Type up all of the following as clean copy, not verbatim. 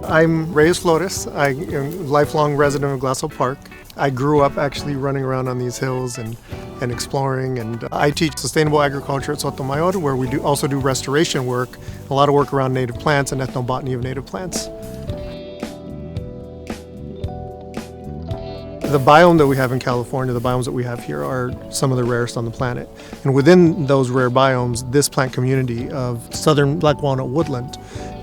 I'm Reies Flores. I'm a lifelong resident of Glassell Park. I grew up actually running around on these hills and exploring, and I teach sustainable agriculture at Sotomayor, where we also do restoration work, a lot of work around native plants and ethnobotany of native plants. The biome that we have in California, the biomes that we have here, are some of the rarest on the planet. And within those rare biomes, this plant community of southern black walnut woodland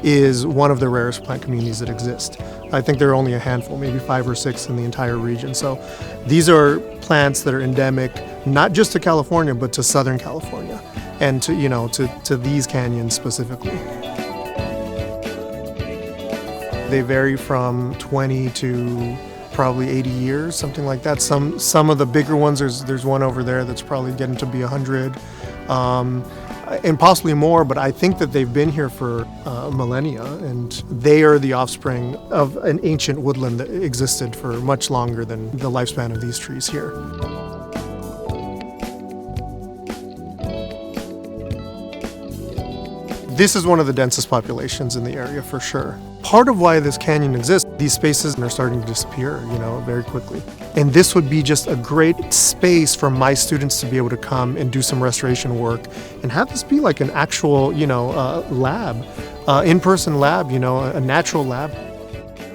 is one of the rarest plant communities that exist. I think there are only a handful, maybe 5 or 6 in the entire region. So these are plants that are endemic, not just to California, but to Southern California and to these canyons specifically. They vary from 20 to probably 80 years, something like that. Some of the bigger ones, there's one over there that's probably getting to be 100, and possibly more, but I think that they've been here for millennia, and they are the offspring of an ancient woodland that existed for much longer than the lifespan of these trees here. This is one of the densest populations in the area for sure. Part of why this canyon exists, these spaces are starting to disappear, very quickly. And this would be just a great space for my students to be able to come and do some restoration work and have this be like an actual, lab, in-person lab, a natural lab.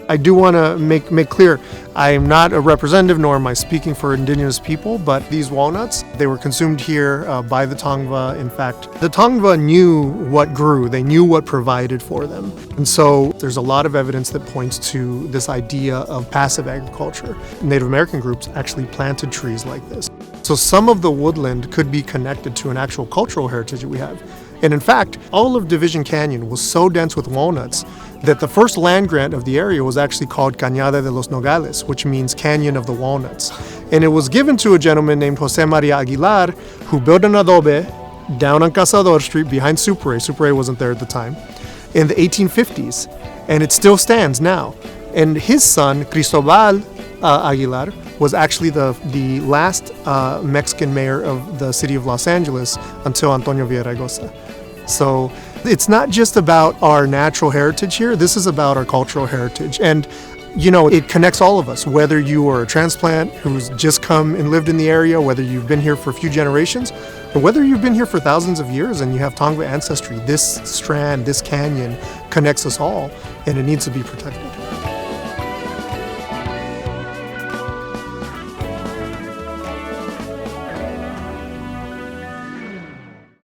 I do want to make clear, I am not a representative, nor am I speaking for indigenous people, but these walnuts, they were consumed here by the Tongva. In fact, the Tongva knew what grew, they knew what provided for them. And so there's a lot of evidence that points to this idea of passive agriculture. Native American groups actually planted trees like this. So some of the woodland could be connected to an actual cultural heritage that we have. And in fact, all of Division Canyon was so dense with walnuts that the first land grant of the area was actually called Cañada de los Nogales, which means Canyon of the Walnuts. And it was given to a gentleman named Jose Maria Aguilar, who built an adobe down on Cazador Street behind Supre. Supre wasn't there at the time, in the 1850s. And it still stands now. And his son, Cristobal Aguilar, was actually the last Mexican mayor of the city of Los Angeles until Antonio Villaraigosa. So it's not just about our natural heritage here, this is about our cultural heritage. And it connects all of us, whether you are a transplant who's just come and lived in the area, whether you've been here for a few generations, or whether you've been here for thousands of years and you have Tongva ancestry. This strand, this canyon connects us all, and it needs to be protected.